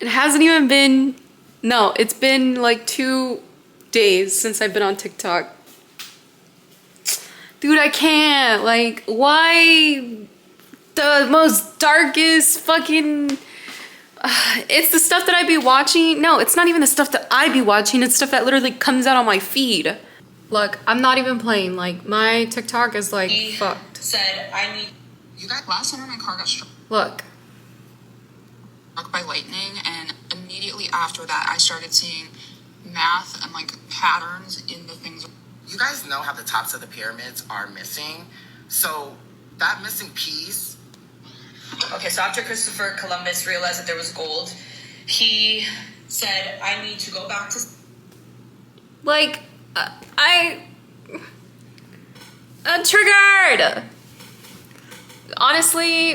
It hasn't even been, no, it's been like 2 days since I've been on TikTok. Dude, I can't. Like, why the most darkest fucking... it's the stuff that I be watching. No, it's not even the stuff that I be watching. It's stuff that literally comes out on my feed. Look, I'm not even playing. Like, my TikTok is like fucked. Said, I need... You guys, last summer my car got struck. Look. By lightning, and immediately after that I started seeing math and like patterns in the things. You guys know how the tops of the pyramids are missing, so that missing piece. Okay, so after Christopher Columbus realized that there was gold, he said, I need to go back to... Like, triggered! Honestly,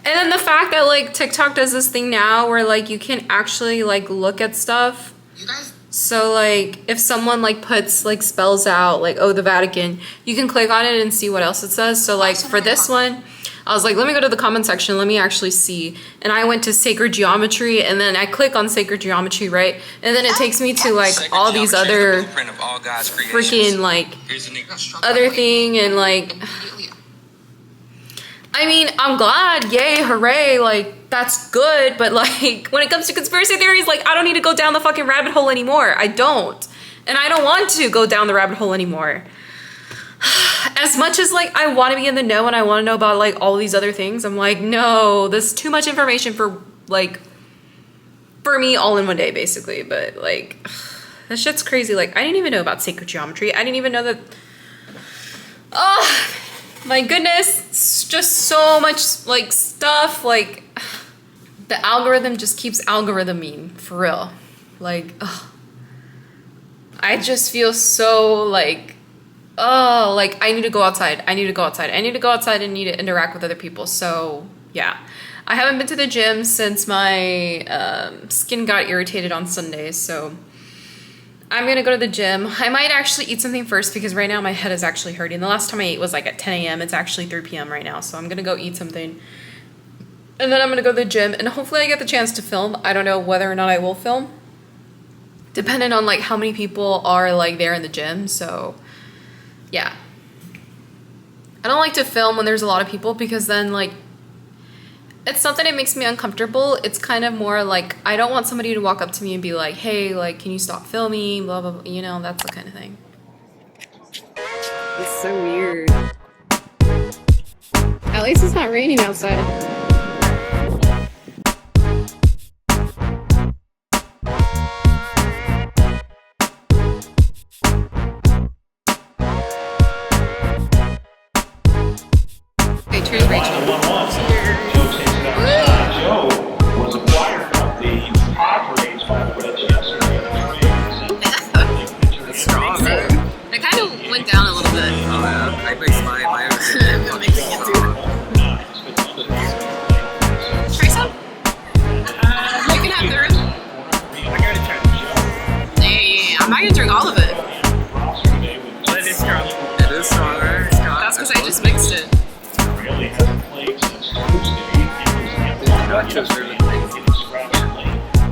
and then the fact that like TikTok does this thing now where like you can actually like look at stuff. You guys... So like if someone like puts like spells out like, oh, the Vatican, you can click on it and see what else it says. So like for this one, I was like, let me go to the comment section, let me actually see. And I went to sacred geometry, and then I click on sacred geometry, right? And then it takes me to like all these other freaking like other thing, and like, I mean, I'm glad, yay, hooray, like, that's good, but like, when it comes to conspiracy theories, like, I don't need to go down the fucking rabbit hole anymore. I don't. And I don't want to go down the rabbit hole anymore. As much as like, I want to be in the know and I want to know about like all these other things, I'm like, no, this is too much information for like, for me all in one day, basically. But like, that shit's crazy. Like, I didn't even know about sacred geometry. I didn't even know that, oh, my goodness, it's just so much like stuff. Like, the algorithm just keeps algorithming, for real. Like, ugh. I just feel so like, oh, like I need to go outside. I need to go outside. I need to go outside and need to interact with other people. So yeah, I haven't been to the gym since my skin got irritated on Sunday. So I'm gonna go to the gym. I might actually eat something first because right now my head is actually hurting. The last time I ate was like at 10 a.m. It's actually 3 p.m. right now. So I'm gonna go eat something. And then I'm gonna go to the gym and hopefully I get the chance to film. I don't know whether or not I will film, depending on like how many people are like there in the gym. So yeah. I don't like to film when there's a lot of people because then like, it's something that makes me uncomfortable. It's kind of more like, I don't want somebody to walk up to me and be like, hey, like, can you stop filming? Blah, blah, blah. You know, that's the kind of thing. It's so weird. At least it's not raining outside.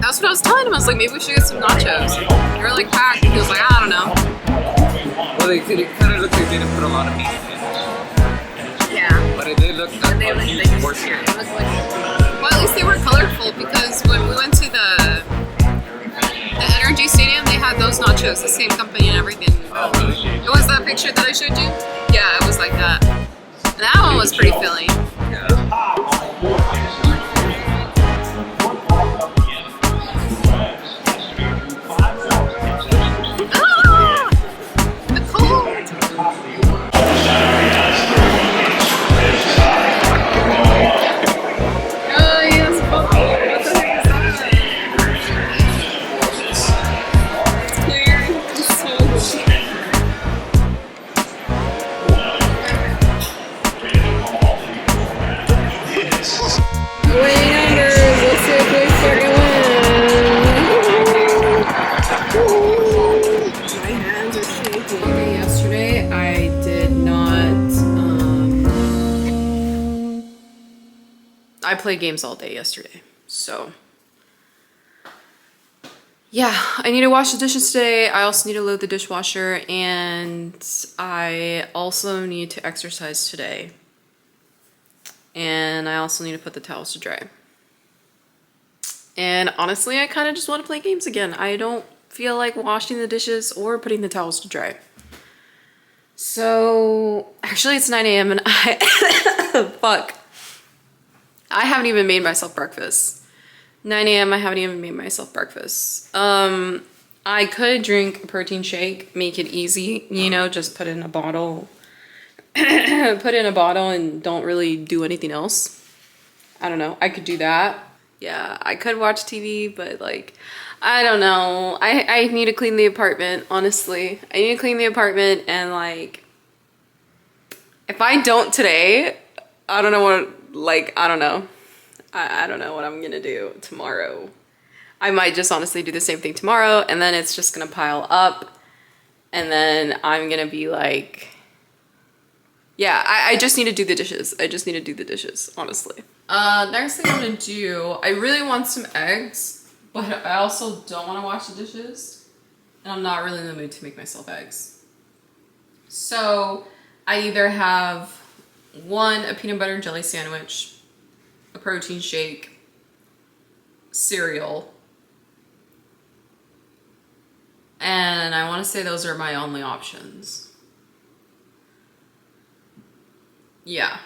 That's what I was telling him. I was like, maybe we should get some nachos. They were like packed, and he was like, I don't know. Well, it kind of looked like they didn't put a lot of meat in it. Yeah. But it did look like a huge portion. Well, at least they were colorful because when we went to the Energy Stadium, they had those nachos, the same company and everything. Oh, really? It was that picture that I showed you? Yeah, it was like that. And that one was pretty filling. Yeah. I played games all day yesterday. So yeah, I need to wash the dishes today. I also need to load the dishwasher, and I also need to exercise today. And I also need to put the towels to dry. And honestly, I kind of just want to play games again. I don't feel like washing the dishes or putting the towels to dry. So actually it's 9 a.m. and fuck. I haven't even made myself breakfast. 9 a.m. I haven't even made myself breakfast. I could drink a protein shake, make it easy, you know, just put it in a bottle. Put it in a bottle and don't really do anything else. I don't know. I could do that. Yeah, I could watch TV, but like, I don't know. I need to clean the apartment, honestly. I need to clean the apartment, and like, if I don't today, I don't know what, like, I don't know. I don't know what I'm gonna do tomorrow. I might just honestly do the same thing tomorrow, and then it's just gonna pile up, and then I'm gonna be like, yeah, I just need to do the dishes. I just need to do the dishes, honestly. Next thing I'm gonna do, I really want some eggs, but I also don't wanna wash the dishes, and I'm not really in the mood to make myself eggs. So I either have a peanut butter and jelly sandwich, a protein shake, cereal, and I wanna say those are my only options. Yeah.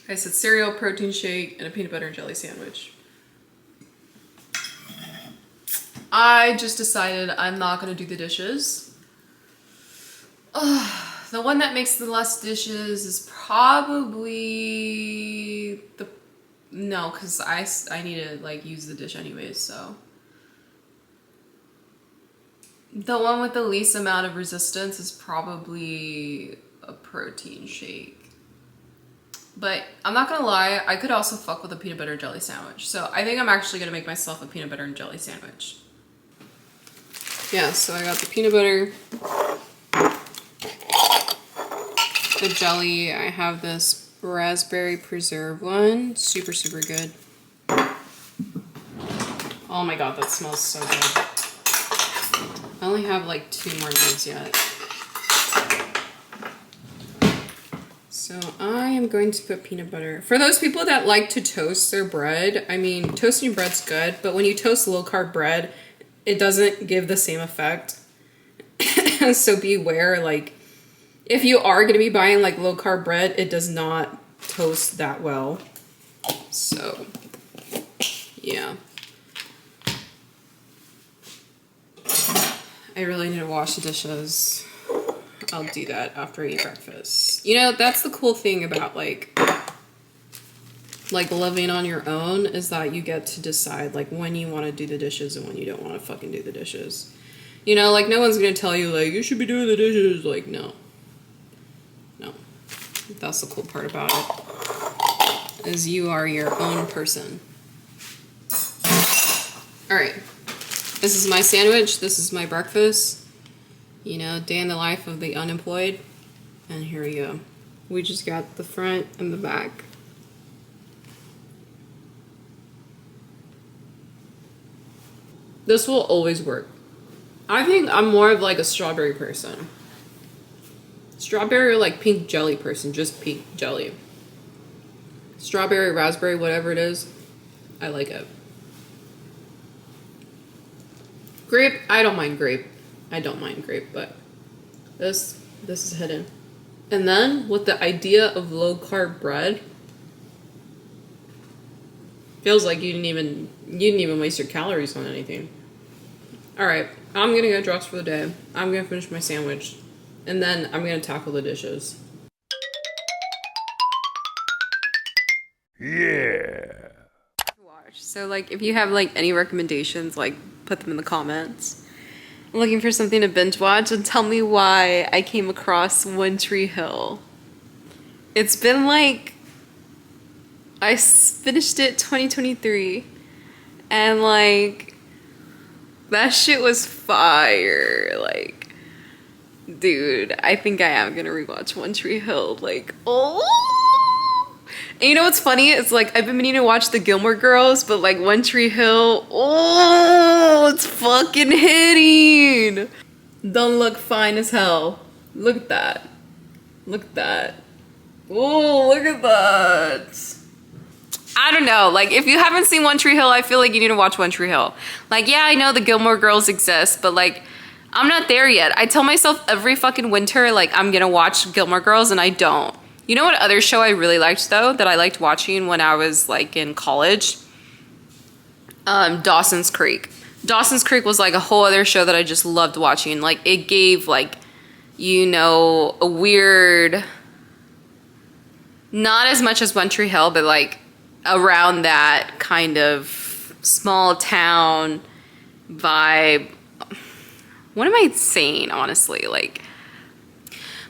I said cereal, protein shake, and a peanut butter and jelly sandwich. I just decided I'm not gonna do the dishes. The one that makes the less dishes is probably no, because I need to like use the dish anyways, so. The one with the least amount of resistance is probably a protein shake. But I'm not gonna lie, I could also fuck with a peanut butter and jelly sandwich. So I think I'm actually gonna make myself a peanut butter and jelly sandwich. Yeah, so I got the peanut butter, the jelly. I have this raspberry preserve one. Super, super good. Oh my god, that smells so good. I only have like 2 more knives yet. So I am going to put peanut butter. For those people that like to toast their bread, I mean, toasting bread's good, but when you toast low-carb bread, it doesn't give the same effect. So beware, like, if you are going to be buying like low-carb bread, it does not toast that well. So, yeah. I really need to wash the dishes. I'll do that after I eat breakfast. You know, that's the cool thing about like living on your own, is that you get to decide like when you want to do the dishes and when you don't want to fucking do the dishes. You know, like no one's gonna tell you like you should be doing the dishes. Like no. That's the cool part about it, is you are your own person. All right, this is my sandwich. This is my breakfast. You know, day in the life of the unemployed. And here we go. We just got the front and the back. This will always work. I think I'm more of like a strawberry person. Strawberry or like pink jelly person, just pink jelly. Strawberry, raspberry, whatever it is, I like it. Grape, I don't mind grape. I don't mind grape, but this is hidden. And then with the idea of low carb bread, feels like you didn't even waste your calories on anything. All right, I'm gonna go dress for the day. I'm gonna finish my sandwich, and then I'm gonna tackle the dishes. Yeah. Watch. So like, if you have like any recommendations, like put them in the comments. I'm looking for something to binge watch, and tell me why I came across One Tree Hill. It's been like, I finished it 2023, and like, that shit was fire. Like, dude, I think I am gonna rewatch One Tree Hill. Like, oh, And you know what's funny? It's like I've been meaning to watch the Gilmore Girls, but like One Tree Hill, oh, it's fucking hitting. Don't look fine as hell. Look at that. Look at that. Oh, look at that. I don't know. Like, if you haven't seen One Tree Hill, I feel like you need to watch One Tree Hill. Like, yeah, I know the Gilmore Girls exist, but like, I'm not there yet. I tell myself every fucking winter, like, I'm gonna watch Gilmore Girls, and I don't. You know what other show I really liked, though, that I liked watching when I was, like, in college? Dawson's Creek. Dawson's Creek was, like, a whole other show that I just loved watching. Like, it gave, like, you know, a weird... Not as much as One Tree Hill, but, like, around that kind of small town vibe. What am I saying, honestly? Like...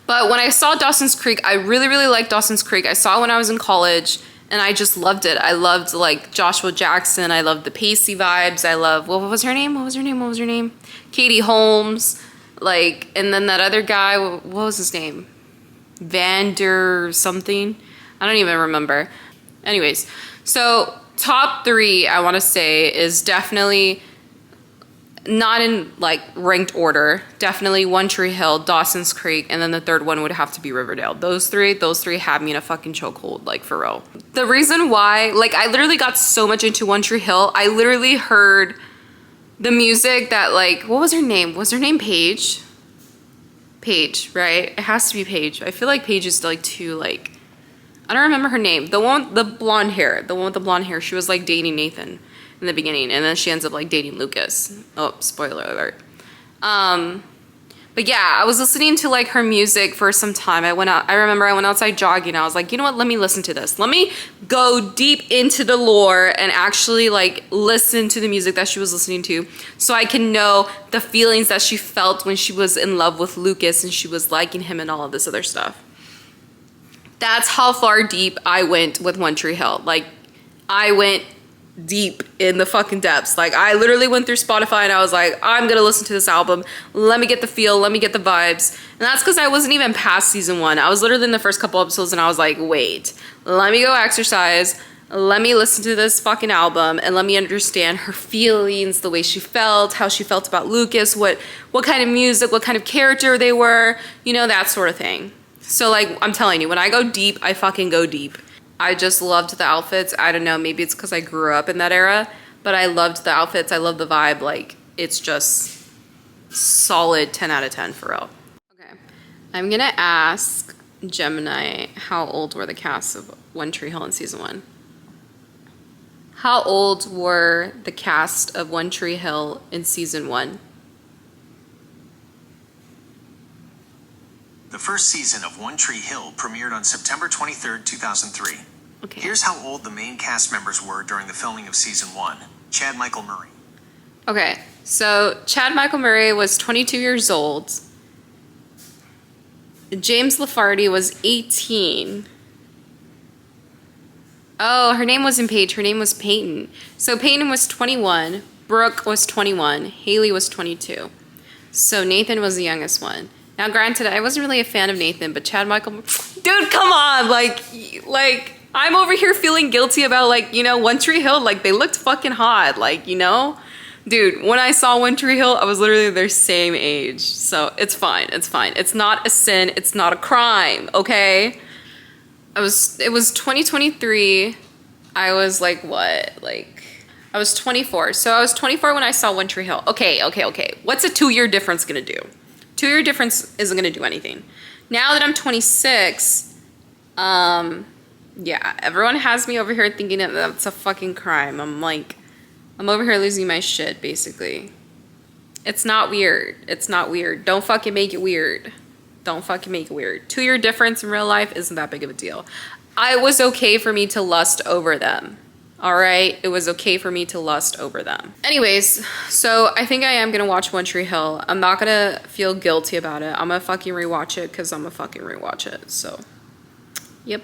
But when I saw Dawson's Creek, I really, really liked Dawson's Creek. I saw it when I was in college, and I just loved it. I loved, like, Joshua Jackson. I loved the Pacey vibes. I love, what was her name? What was her name? What was her name? Katie Holmes. Like, and then that other guy, what was his name? Vander something? I don't even remember. Anyways, so top 3, I want to say, is definitely... not in like ranked order, definitely One Tree Hill, Dawson's Creek, and then the third one would have to be Riverdale. Those three have me in a fucking chokehold, like for real. The reason why, like I literally got so much into One Tree Hill, I literally heard the music that like, what was her name? Was her name Paige? Paige, right? It has to be Paige. I feel like Paige is like too like, I don't remember her name. The one with the blonde hair, she was like dating Nathan in the beginning, and then she ends up like dating Lucas. Oh, spoiler alert. But yeah, I was listening to like her music for some time. I remember I went outside jogging. I was like, you know what? Let me listen to this. Let me go deep into the lore and actually like listen to the music that she was listening to, so I can know the feelings that she felt when she was in love with Lucas and she was liking him and all of this other stuff. That's how far deep I went with One Tree Hill. Like, I went deep in the fucking depths. Like, I literally went through Spotify and I was like, I'm gonna listen to this album. Let me get the feel. Let me get the vibes. And that's because I wasn't even past season 1. I was literally in the first couple episodes and I was like, wait, let me go exercise. Let me listen to this fucking album and let me understand her feelings, the way she felt, how she felt about Lucas, what kind of music, what kind of character they were, you know, that sort of thing. So like, I'm telling you, when I go deep, I fucking go deep. I just loved the outfits. I don't know, maybe it's because I grew up in that era, but I loved the outfits. I love the vibe. Like, it's just solid 10 out of 10 for real. Okay, I'm gonna ask Gemini, how old were the cast of One Tree Hill in season 1? How old were the cast of One Tree Hill in season 1? The first season of One Tree Hill premiered on September 23rd, 2003. Okay. Here's how old the main cast members were during the filming of season 1. Chad Michael Murray. Okay, so Chad Michael Murray was 22 years old. James Lafarty was 18. Oh, her name wasn't Paige, her name was Peyton. So Peyton was 21, Brooke was 21, Haley was 22. So Nathan was the youngest one. Now, granted, I wasn't really a fan of Nathan, but Chad Michael... Dude, come on! Like, I'm over here feeling guilty about, like, you know, One Tree Hill. Like, they looked fucking hot. Like, you know? Dude, when I saw One Tree Hill, I was literally their same age. So, it's fine. It's fine. It's not a sin. It's not a crime, okay? It was 2023. I was, like, what? Like... I was 24. So, I was 24 when I saw One Tree Hill. Okay. What's a 2-year difference gonna do? 2-year difference isn't gonna do anything. Now that I'm 26, yeah, everyone has me over here thinking that that's a fucking crime. I'm over here losing my shit, basically. It's not weird. It's not weird. Don't fucking make it weird. Don't fucking make it weird. 2-year difference in real life isn't that big of a deal. It was okay for me to lust over them. All right, it was okay for me to lust over them. Anyways, so I think I am gonna watch One Tree Hill. I'm not gonna feel guilty about it. I'm gonna fucking rewatch it because I'm gonna fucking rewatch it. So, yep.